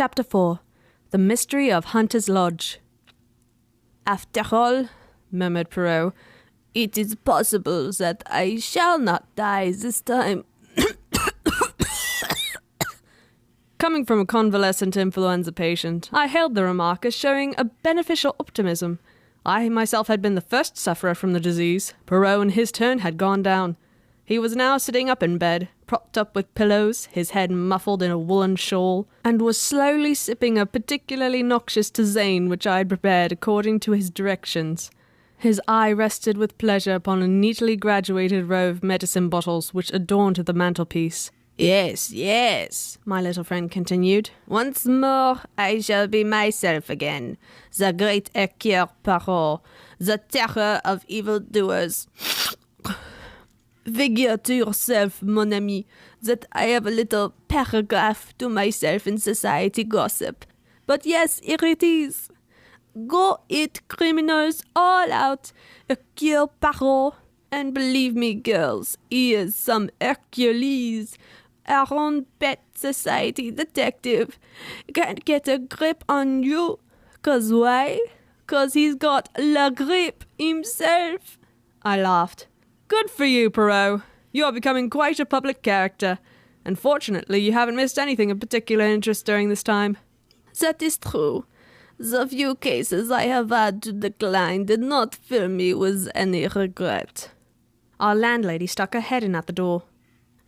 Chapter 4. The Mystery of Hunter's Lodge. "After all," murmured Poirot, "it is possible that I shall not die this time." Coming from a convalescent influenza patient, I hailed the remark as showing a beneficial optimism. I myself had been the first sufferer from the disease. Poirot, in his turn, had gone down. He was now sitting up in bed, propped up with pillows, his head muffled in a woolen shawl, and was slowly sipping a particularly noxious tisane which I had prepared according to his directions. His eye rested with pleasure upon a neatly graduated row of medicine bottles which adorned the mantelpiece. Yes, yes, my little friend continued. "Once more I shall be myself again, the great Hercule Poirot, the terror of evildoers. Figure to yourself, mon ami, that I have a little paragraph to myself in society gossip. But yes, here it is. Go it, criminals, all out. Hercule Poirot. And believe me, girls, he is some Hercules. Our own pet society detective. Can't get a grip on you. 'Cause why? 'Cause he's got la grippe himself." I laughed. "Good for you, Poirot. You are becoming quite a public character. And fortunately, you haven't missed anything of particular interest during this time." "That is true. The few cases I have had to decline did not fill me with any regret." Our landlady stuck her head in at the door.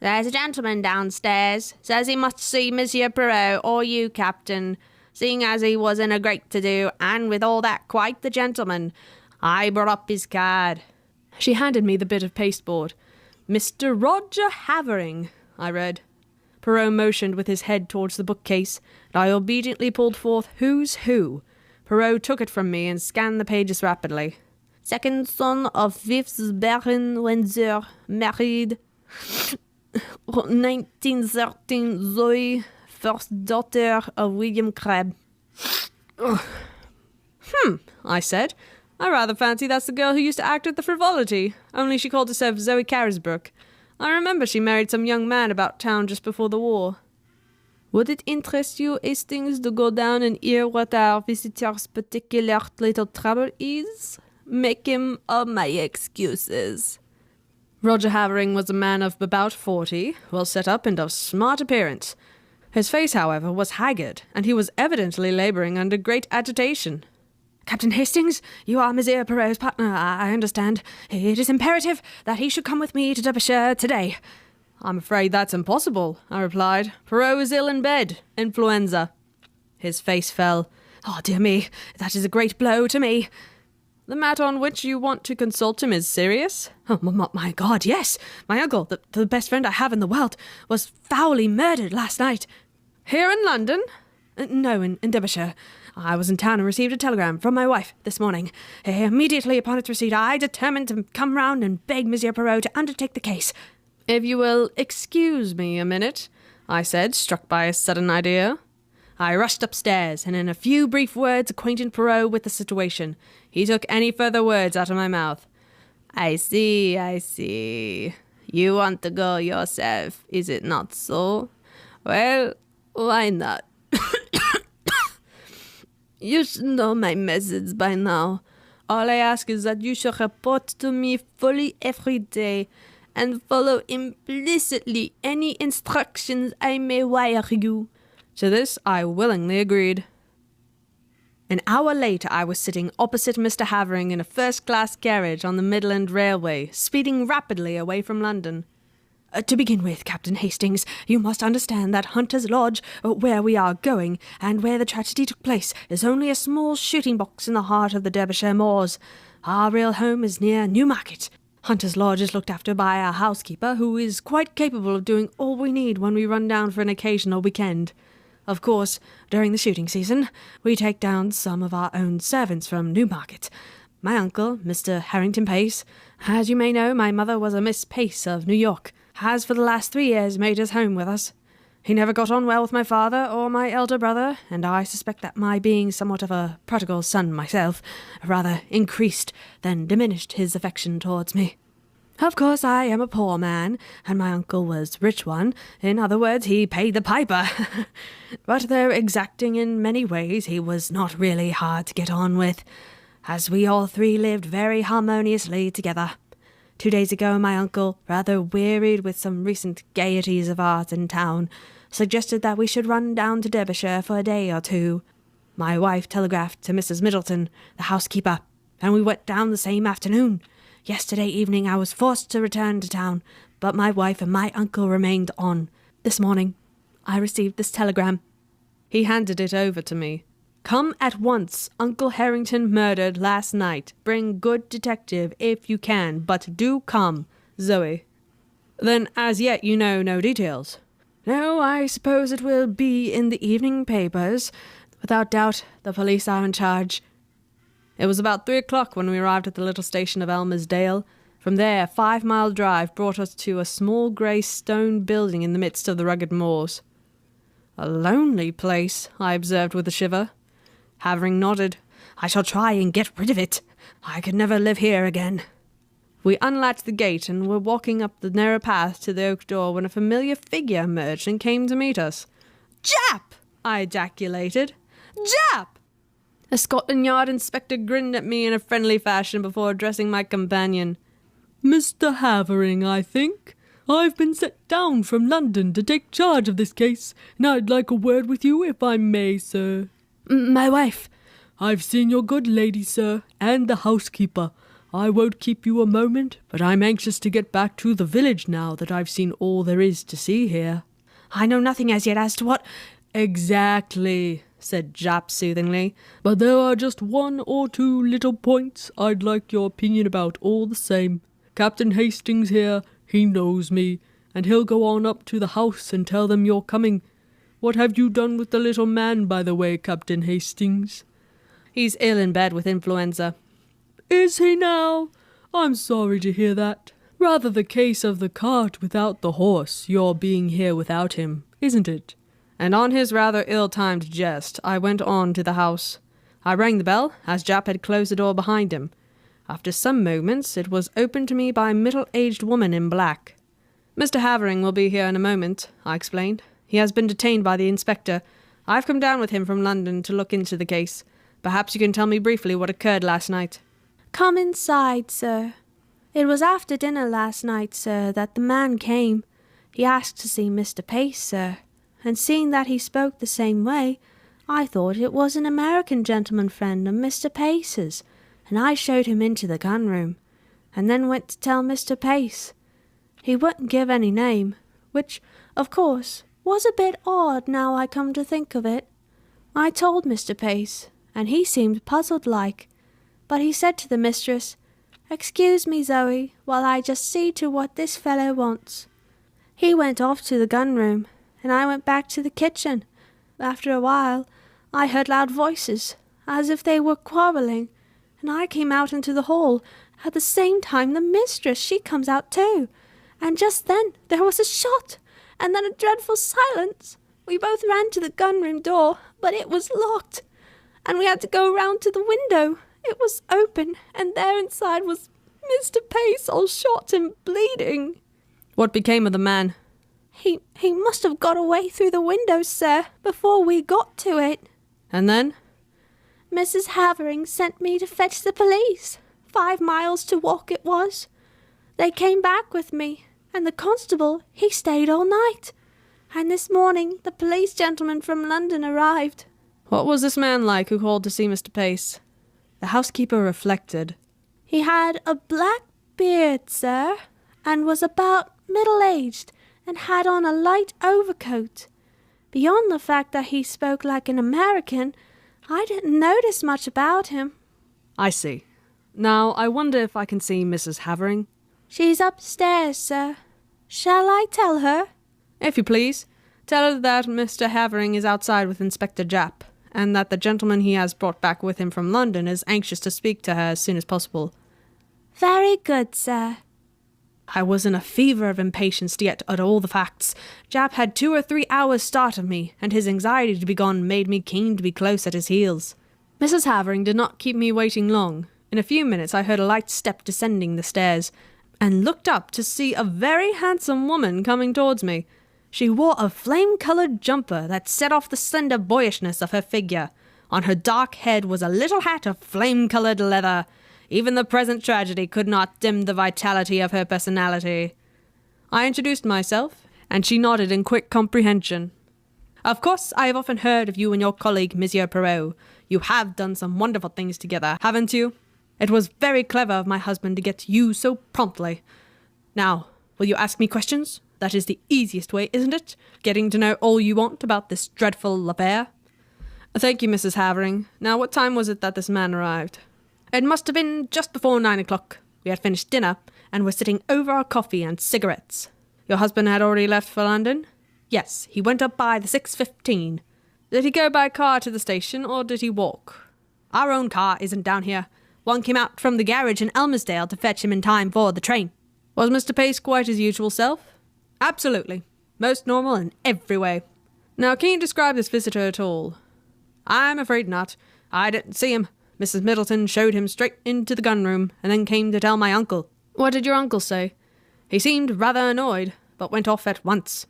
"There's a gentleman downstairs. Says he must see Monsieur Poirot or you, Captain. Seeing as he was in a great to-do, and with all that quite the gentleman, I brought up his card." She handed me the bit of pasteboard. "Mr. Roger Havering," I read. Poirot motioned with his head towards the bookcase, and I obediently pulled forth Who's Who. Poirot took it from me and scanned the pages rapidly. "Second son of 5th Baron Windsor, married 1913 Zoe, first daughter of William Crabbe." I said. "I rather fancy that's the girl who used to act at the Frivolity, only she called herself Zoe Carisbrooke. I remember she married some young man about town just before the war." "Would it interest you, Hastings, to go down and hear what our visitor's particular little trouble is? Make him all my excuses." Roger Havering was a man of about 40, well set up and of smart appearance. His face, however, was haggard, and he was evidently labouring under great agitation. "Captain Hastings, you are Monsieur Poirot's partner, I understand. It is imperative that he should come with me to Derbyshire today." "I'm afraid that's impossible," I replied. "Poirot is ill in bed. Influenza." His face fell. "Oh, dear me, that is a great blow to me." "The matter on which you want to consult him is serious?" "Oh, my God, yes. My uncle, the best friend I have in the world, was foully murdered last night." "Here in London?" "No, in Derbyshire. I was in town and received a telegram from my wife this morning. Immediately upon its receipt, I determined to come round and beg Monsieur Poirot to undertake the case." "If you will excuse me a minute," I said, struck by a sudden idea. I rushed upstairs, and in a few brief words acquainted Poirot with the situation. He took any further words out of my mouth. I see. You want to go yourself, is it not so? Well, why not? You should know my methods by now. All I ask is that you should report to me fully every day, and follow implicitly any instructions I may wire you." To this I willingly agreed. An hour later I was sitting opposite Mr. Havering in a first-class carriage on the Midland Railway, speeding rapidly away from London. "To begin with, Captain Hastings, you must understand that Hunter's Lodge, where we are going, and where the tragedy took place, is only a small shooting box in the heart of the Derbyshire moors. Our real home is near Newmarket. Hunter's Lodge is looked after by our housekeeper, who is quite capable of doing all we need when we run down for an occasional weekend. Of course, during the shooting season, we take down some of our own servants from Newmarket. My uncle, Mr. Harrington Pace, as you may know, my mother was a Miss Pace of New York, has for the last 3 years made his home with us. He never got on well with my father or my elder brother, and I suspect that my being somewhat of a prodigal son myself rather increased than diminished his affection towards me. Of course, I am a poor man, and my uncle was a rich one. In other words, he paid the piper. But though exacting in many ways, he was not really hard to get on with, as we all three lived very harmoniously together. 2 days ago, my uncle, rather wearied with some recent gaieties of art in town, suggested that we should run down to Derbyshire for a day or two. My wife telegraphed to Mrs. Middleton, the housekeeper, and we went down the same afternoon. Yesterday evening I was forced to return to town, but my wife and my uncle remained on. This morning I received this telegram. He handed it over to me. Come at once. Uncle Harrington murdered last night. Bring good detective if you can, but do come. Zoe. Then as yet you know no details? No, I suppose it will be in the evening papers. Without doubt, the police are in charge. It was about 3 o'clock when we arrived at the little station of Elmersdale. From there, a 5-mile drive brought us to a small grey stone building in the midst of the rugged moors. A lonely place, I observed with a shiver. Havering nodded. I shall try and get rid of it. I could never live here again. We unlatched the gate and were walking up the narrow path to the oak door when a familiar figure emerged and came to meet us. Jap! I ejaculated. Jap! The Scotland Yard inspector grinned at me in a friendly fashion before addressing my companion. Mr. Havering, I think. I've been sent down from London to take charge of this case, and I'd like a word with you if I may, sir. My wife. I've seen your good lady, sir, and the housekeeper. I won't keep you a moment, but I'm anxious to get back to the village now that I've seen all there is to see here. I know nothing as yet as to what... Exactly, said Jap soothingly, but there are just 1 or 2 little points I'd like your opinion about all the same. Captain Hastings here, he knows me, and he'll go on up to the house and tell them you're coming. What have you done with the little man, by the way, Captain Hastings? He's ill in bed with influenza. Is he now? I'm sorry to hear that. Rather the case of the cart without the horse, your being here without him, isn't it? And on his rather ill-timed jest, I went on to the house. I rang the bell, as Jap had closed the door behind him. After some moments, it was opened to me by a middle-aged woman in black. Mr. Havering will be here in a moment, I explained. He has been detained by the inspector. I've come down with him from London to look into the case. Perhaps you can tell me briefly what occurred last night. Come inside, sir. It was after dinner last night, sir, that the man came. He asked to see Mr. Pace, sir, and seeing that he spoke the same way, I thought it was an American gentleman friend of Mr. Pace's, and I showed him into the gun-room, and then went to tell Mr. Pace. He wouldn't give any name, which, of course, was a bit odd now I come to think of it. I told Mr. Pace, and he seemed puzzled-like, but he said to the mistress, "Excuse me, Zoe, while I just see to what this fellow wants." He went off to the gun-room, and I went back to the kitchen. After a while, I heard loud voices, as if they were quarrelling, and I came out into the hall. At the same time, the mistress, she comes out too, and just then there was a shot, and then a dreadful silence. We both ran to the gun-room door, but it was locked, and we had to go round to the window. It was open, and there inside was Mr. Pace, all shot and bleeding. What became of the man? He must have got away through the window, sir, before we got to it. And then? Mrs. Havering sent me to fetch the police. 5 miles to walk it was. They came back with me, and the constable, he stayed all night. And this morning the police gentleman from London arrived. What was this man like who called to see Mr. Pace? The housekeeper reflected. He had a black beard, sir, and was about middle-aged, and had on a light overcoat. Beyond the fact that he spoke like an American, I didn't notice much about him. I see. Now, I wonder if I can see Mrs. Havering. She's upstairs, sir. Shall I tell her? If you please. Tell her that Mr. Havering is outside with Inspector Jap, and that the gentleman he has brought back with him from London is anxious to speak to her as soon as possible. Very good, sir. I was in a fever of impatience to get at all the facts. Jap had 2 or 3 hours start of me, and his anxiety to be gone made me keen to be close at his heels. Mrs. Havering did not keep me waiting long. In a few minutes I heard a light step descending the stairs, and looked up to see a very handsome woman coming towards me. She wore a flame-coloured jumper that set off the slender boyishness of her figure. On her dark head was a little hat of flame-coloured leather. Even the present tragedy could not dim the vitality of her personality. I introduced myself, and she nodded in quick comprehension. Of course, I have often heard of you and your colleague, Monsieur Poirot. You have done some wonderful things together, haven't you? It was very clever of my husband to get to you so promptly. Now, will you ask me questions? That is the easiest way, isn't it? Getting to know all you want about this dreadful affair. Thank you, Mrs. Havering. Now, what time was it that this man arrived? It must have been just before 9 o'clock. We had finished dinner and were sitting over our coffee and cigarettes. Your husband had already left for London? Yes, he went up by the 6:15. Did he go by car to the station, or did he walk? Our own car isn't down here. One came out from the garage in Elmersdale to fetch him in time for the train. Was Mr. Pace quite his usual self? Absolutely. Most normal in every way. Now, can you describe this visitor at all? I'm afraid not. I didn't see him. Mrs. Middleton showed him straight into the gun room, and then came to tell my uncle. What did your uncle say? He seemed rather annoyed, but went off at once.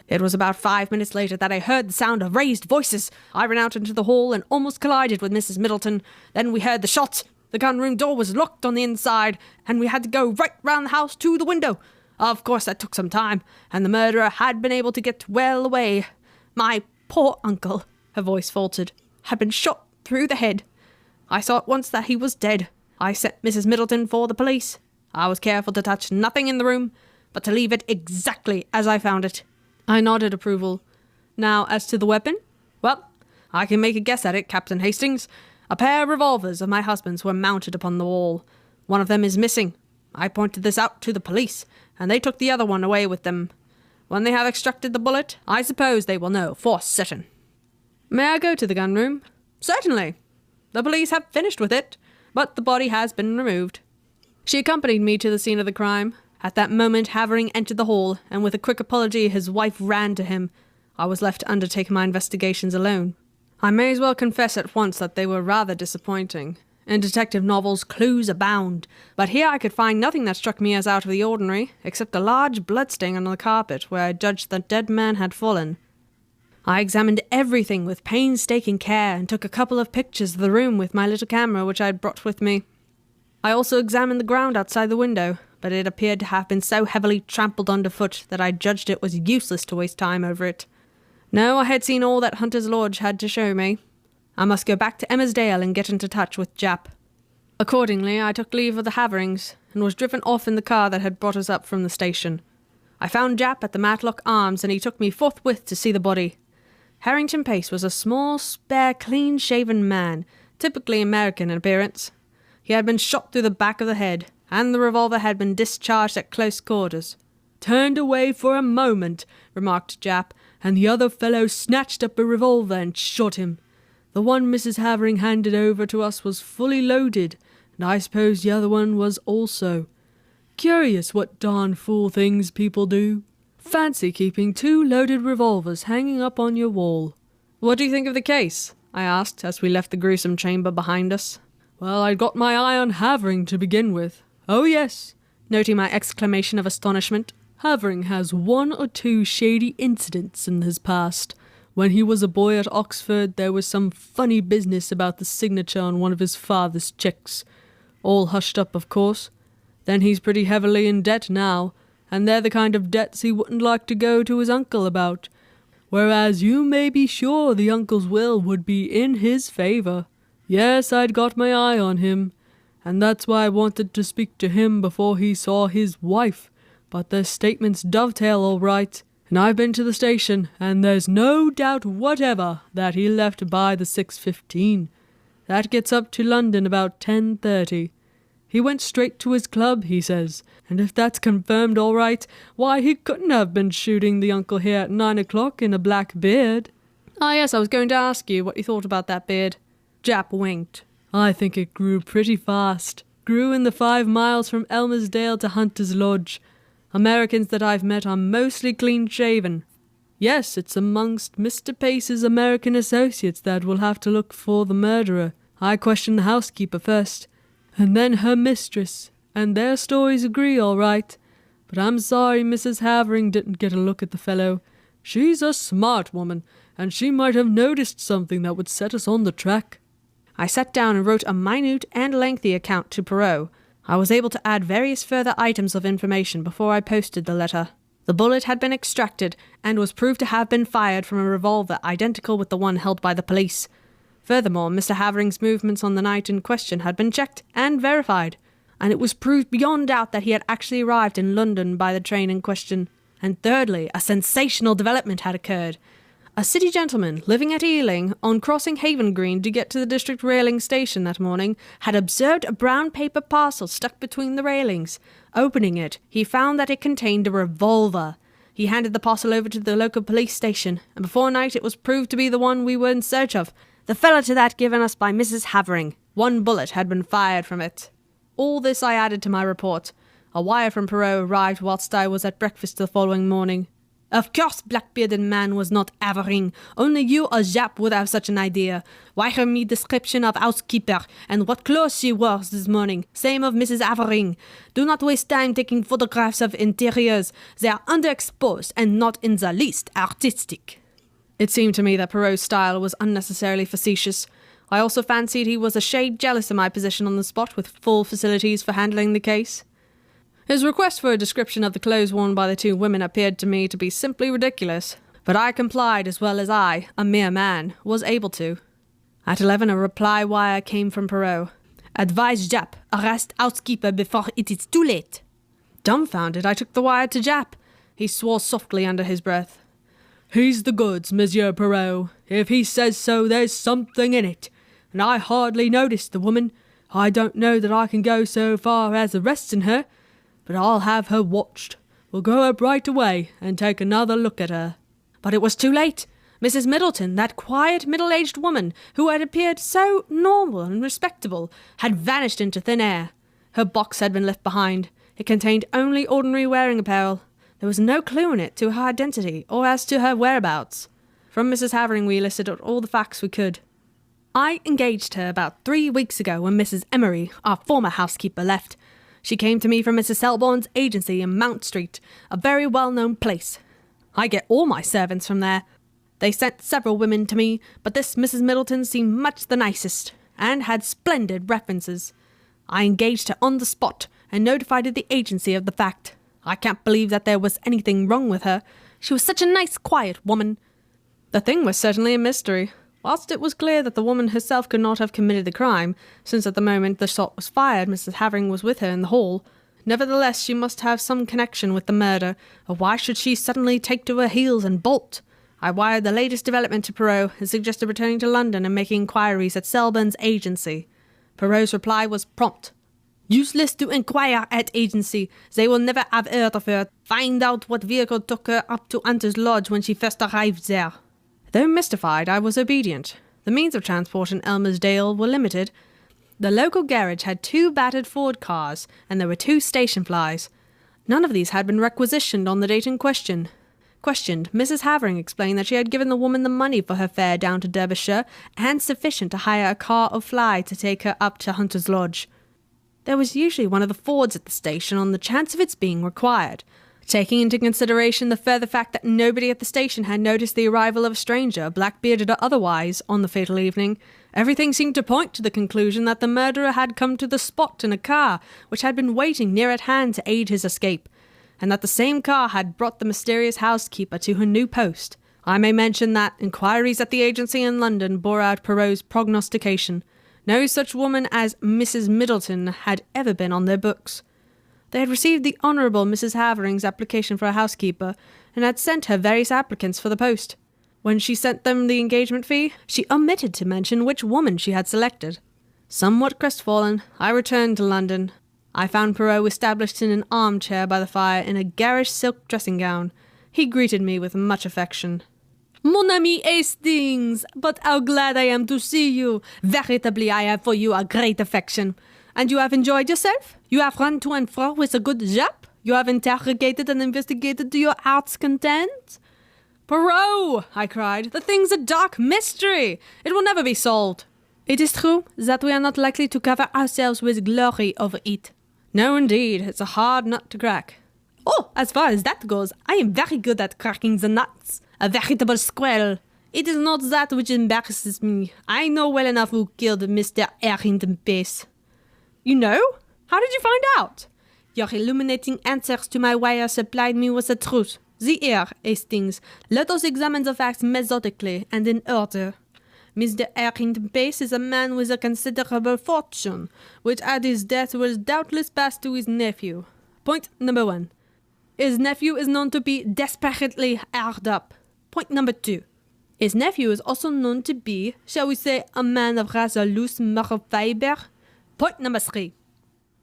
It was about 5 minutes later that I heard the sound of raised voices. I ran out into the hall and almost collided with Mrs. Middleton. Then we heard the shots. The gun room door was locked on the inside, and we had to go right round the house to the window. Of course, that took some time, and the murderer had been able to get well away. My poor uncle, her voice faltered, had been shot through the head. I saw at once that he was dead. I sent Mrs. Middleton for the police. I was careful to touch nothing in the room, but to leave it exactly as I found it. I nodded approval. Now, as to the weapon? Well, I can make a guess at it, Captain Hastings. A pair of revolvers of my husband's were mounted upon the wall. One of them is missing. I pointed this out to the police, and they took the other one away with them. When they have extracted the bullet, I suppose they will know for certain. May I go to the gun room? Certainly. The police have finished with it, but the body has been removed. She accompanied me to the scene of the crime. At that moment, Havering entered the hall, and with a quick apology, his wife ran to him. I was left to undertake my investigations alone. I may as well confess at once that they were rather disappointing. In detective novels, clues abound, but here I could find nothing that struck me as out of the ordinary, except a large bloodstain on the carpet where I judged the dead man had fallen. I examined everything with painstaking care and took a couple of pictures of the room with my little camera which I had brought with me. I also examined the ground outside the window, but it appeared to have been so heavily trampled underfoot that I judged it was useless to waste time over it. No, I had seen all that Hunter's Lodge had to show me. I must go back to Emmersdale and get into touch with Jap. Accordingly, I took leave of the Haverings and was driven off in the car that had brought us up from the station. I found Jap at the Matlock Arms, and he took me forthwith to see the body. Harrington Pace was a small, spare, clean-shaven man, typically American in appearance. He had been shot through the back of the head, and the revolver had been discharged at close quarters. "Turned away for a moment," remarked Jap, "and the other fellow snatched up a revolver and shot him. The one Mrs. Havering handed over to us was fully loaded, and I suppose the other one was also. Curious what darn fool things people do. Fancy keeping 2 loaded revolvers hanging up on your wall." "What do you think of the case?" I asked as we left the gruesome chamber behind us. "Well, I'd got my eye on Havering to begin with. Oh yes," noting my exclamation of astonishment. "Havering has 1 or 2 shady incidents in his past. When he was a boy at Oxford, there was some funny business about the signature on one of his father's cheques. All hushed up, of course. Then he's pretty heavily in debt now, and they're the kind of debts he wouldn't like to go to his uncle about. Whereas you may be sure the uncle's will would be in his favour. Yes, I'd got my eye on him, and that's why I wanted to speak to him before he saw his wife. But their statements dovetail all right. And I've been to the station, and there's no doubt whatever that he left by the 6:15. That gets up to London about 10:30. He went straight to his club, he says, and if that's confirmed all right, why, he couldn't have been shooting the uncle here at 9 o'clock in a black beard." "Ah, yes, I was going to ask you what you thought about that beard." Jap winked. "I think it grew pretty fast. Grew in the 5 miles from Elmersdale to Hunter's Lodge. Americans that I've met are mostly clean-shaven. Yes, it's amongst Mr. Pace's American associates that we'll have to look for the murderer. I questioned the housekeeper first, and then her mistress, and their stories agree all right. But I'm sorry Mrs. Havering didn't get a look at the fellow. She's a smart woman, and she might have noticed something that would set us on the track." I sat down and wrote a minute and lengthy account to Poirot. I was able to add various further items of information before I posted the letter. The bullet had been extracted and was proved to have been fired from a revolver identical with the one held by the police. Furthermore, Mr. Havering's movements on the night in question had been checked and verified, and it was proved beyond doubt that he had actually arrived in London by the train in question. And thirdly, a sensational development had occurred. A city gentleman living at Ealing, on crossing Haven Green to get to the district railing station that morning, had observed a brown paper parcel stuck between the railings. Opening it, he found that it contained a revolver. He handed the parcel over to the local police station, and before night it was proved to be the one we were in search of, the fellow to that given us by Mrs. Havering. 1 bullet had been fired from it. All this I added to my report. A wire from Poirot arrived whilst I was at breakfast the following morning. "Of course black-bearded man was not Havering. Only you or Jap would have such an idea. Wire me description of housekeeper and what clothes she wore this morning. Same of Mrs. Havering. Do not waste time taking photographs of interiors. They are underexposed and not in the least artistic." It seemed to me that Poirot's style was unnecessarily facetious. I also fancied he was a shade jealous of my position on the spot with full facilities for handling the case. His request for a description of the clothes worn by the 2 women appeared to me to be simply ridiculous, but I complied as well as I, a mere man, was able to. At 11 a reply wire came from Poirot. "Advise Jap, arrest housekeeper before it is too late." Dumbfounded, I took the wire to Jap. He swore softly under his breath. "He's the goods, Monsieur Poirot. If he says so, there's something in it. And I hardly noticed the woman. I don't know that I can go so far as arresting her, but I'll have her watched. We'll go up right away and take another look at her." But it was too late. Mrs. Middleton, that quiet, middle-aged woman who had appeared so normal and respectable, had vanished into thin air. Her box had been left behind. It contained only ordinary wearing apparel. There was no clue in it to her identity or as to her whereabouts. From Mrs. Havering we elicited all the facts we could. I engaged her about 3 weeks ago when Mrs. Emery, our former housekeeper, left. She came to me from Mrs. Selborne's agency in Mount Street, a very well-known place. I get all my servants from there. They sent several women to me, but this Mrs. Middleton seemed much the nicest, and had splendid references. I engaged her on the spot, and notified the agency of the fact. I can't believe that there was anything wrong with her. She was such a nice, quiet woman. The thing was certainly a mystery. Whilst it was clear that the woman herself could not have committed the crime, since at the moment the shot was fired Mrs. Havering was with her in the hall, nevertheless she must have some connection with the murder, or why should she suddenly take to her heels and bolt? I wired the latest development to Poirot and suggested returning to London and making inquiries at Selborne's agency. Poirot's reply was prompt. "Useless to inquire at agency. They will never have heard of her. Find out what vehicle took her up to Hunter's Lodge when she first arrived there." Though mystified, I was obedient. The means of transport in Elmersdale were limited. The local garage had 2 battered Ford cars, and there were 2 station flies. None of these had been requisitioned on the date in question. Questioned, Mrs. Havering explained that she had given the woman the money for her fare down to Derbyshire, and sufficient to hire a car or fly to take her up to Hunter's Lodge. There was usually one of the Fords at the station on the chance of its being required. Taking into consideration the further fact that nobody at the station had noticed the arrival of a stranger, black-bearded or otherwise, on the fatal evening, everything seemed to point to the conclusion that the murderer had come to the spot in a car which had been waiting near at hand to aid his escape, and that the same car had brought the mysterious housekeeper to her new post. I may mention that inquiries at the agency in London bore out Poirot's prognostication. No such woman as Mrs. Middleton had ever been on their books. They had received the Honourable Mrs. Havering's application for a housekeeper, and had sent her various applicants for the post. When she sent them the engagement fee, she omitted to mention which woman she had selected. Somewhat crestfallen, I returned to London. I found Poirot established in an armchair by the fire in a garish silk dressing-gown. He greeted me with much affection. "Mon ami Hastings, but how glad I am to see you. Veritably, I have for you a great affection. And you have enjoyed yourself? You have run to and fro with a good Jap? You have interrogated and investigated to your heart's content?" "Poirot!" I cried. "The thing's a dark mystery. It will never be solved." "It is true that we are not likely to cover ourselves with glory over it. No, indeed. It's a hard nut to crack. Oh, as far as that goes, I am very good at cracking the nuts. A veritable squirrel. It is not that which embarrasses me. I know well enough who killed Mr. Harrington Pace. You know? How did you find out? Your illuminating answers to my wire supplied me with the truth. The air, Hastings. Let us examine the facts methodically and in order. Mr. Harrington Pace is a man with a considerable fortune, which at his death will doubtless pass to his nephew. Point number 1. His nephew is known to be desperately hard up. Point number 2. His nephew is also known to be, shall we say, a man of rather loose moral fibre. Point number 3.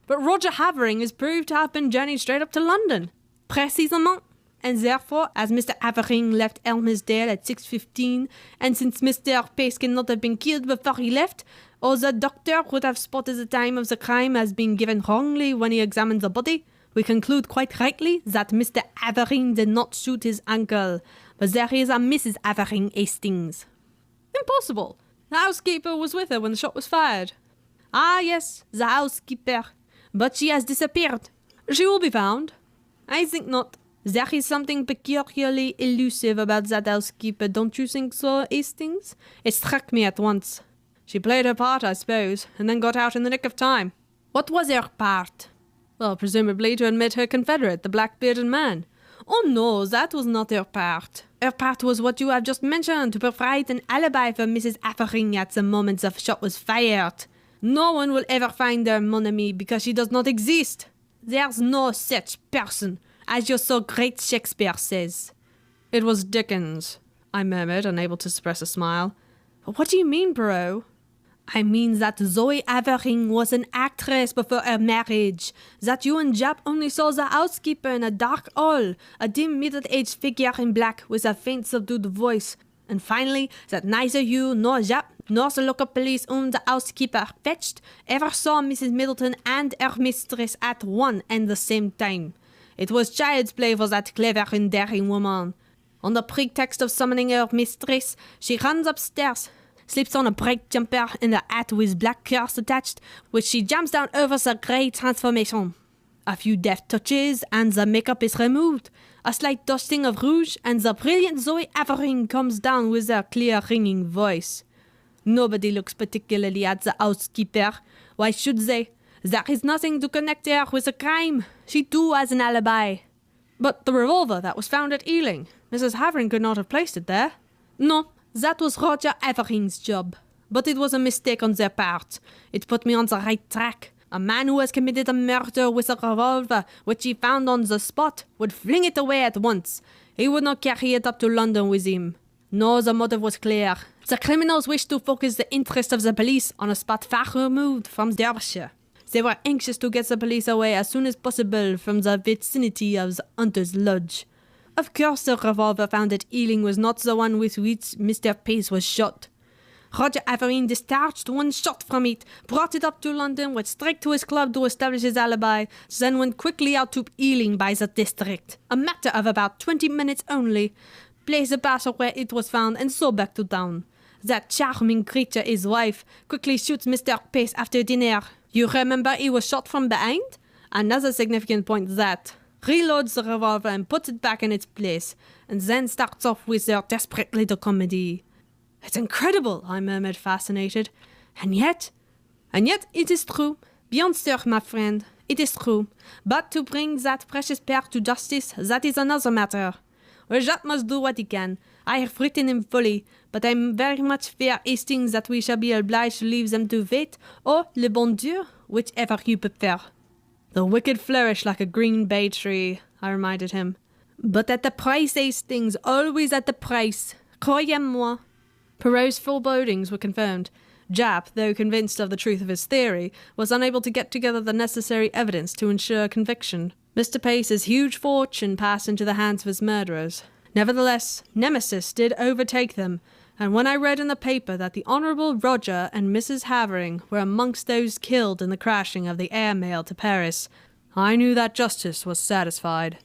But Roger Havering is proved to have been journeyed straight up to London. Précisément. And therefore, as Mr. Havering left Elmsdale at 6:15, and since Mr. Pace cannot have been killed before he left, or the doctor would have spotted the time of the crime as being given wrongly when he examined the body, we conclude quite rightly that Mr. Havering did not shoot his uncle, but there is a Mrs. Havering, Hastings. Impossible. The housekeeper was with her when the shot was fired. Ah, yes, the housekeeper. But she has disappeared. She will be found. I think not. There is something peculiarly elusive about that housekeeper, don't you think so, Hastings? It struck me at once. She played her part, I suppose, and then got out in the nick of time. What was her part? Well, presumably to admit her confederate, the black-bearded man. Oh no, that was not her part. Her part was what you have just mentioned, to provide an alibi for Mrs. Havering at the moment the shot was fired. No one will ever find her, mon ami, because she does not exist. There's no such person, as your so great Shakespeare says. It was Dickens, I murmured, unable to suppress a smile. What do you mean, Poirot? I mean that Zoe Havering was an actress before her marriage, that you and Jap only saw the housekeeper in a dark hall, a dim middle-aged figure in black with a faint subdued voice, and finally that neither you nor Jap nor the local police whom the housekeeper fetched ever saw Mrs. Middleton and her mistress at one and the same time. It was child's play for that clever and daring woman. On the pretext of summoning her mistress, she runs upstairs, slips on a bright jumper and a hat with black curls attached, which she jams down over the great transformation. A few deft touches, and the makeup is removed. A slight dusting of rouge, and the brilliant Zoe Havering comes down with her clear, ringing voice. Nobody looks particularly at the housekeeper. Why should they? There is nothing to connect her with the crime. She too has an alibi. But the revolver that was found at Ealing, Mrs. Havering could not have placed it there. No, that was Roger Havering's job. But it was a mistake on their part. It put me on the right track. A man who has committed a murder with a revolver, which he found on the spot, would fling it away at once. He would not carry it up to London with him. No, the motive was clear. The criminals wished to focus the interest of the police on a spot far removed from Derbyshire. They were anxious to get the police away as soon as possible from the vicinity of the Hunter's Lodge. Of course, the revolver found at Ealing was not the one with which Mr. Pace was shot. Roger Havering discharged one shot from it, brought it up to London, went straight to his club to establish his alibi, then went quickly out to Ealing by the district. A matter of about 20 minutes only. Placed the parcel where it was found and so back to town. That charming creature, his wife, quickly shoots Mr. Pace after dinner. You remember he was shot from behind? Another significant point that. Reloads the revolver and puts it back in its place, and then starts off with their desperate little comedy. It's incredible, I murmured, fascinated. And yet it is true. Beyond stir, my friend, it is true. But to bring that precious pair to justice, that is another matter. Well, Jacques must do what he can. I have written him fully, but I very much fear, Hastings, that we shall be obliged to leave them to fate, or le bon Dieu, whichever you prefer. The wicked flourish like a green bay tree, I reminded him. But at the price, Hastings, always at the price. Croyez-moi. Poirot's forebodings were confirmed. Jap, though convinced of the truth of his theory, was unable to get together the necessary evidence to ensure conviction. Mr. Pace's huge fortune passed into the hands of his murderers. Nevertheless, Nemesis did overtake them, and when I read in the paper that the Honourable Roger and Mrs. Havering were amongst those killed in the crashing of the air mail to Paris, I knew that justice was satisfied.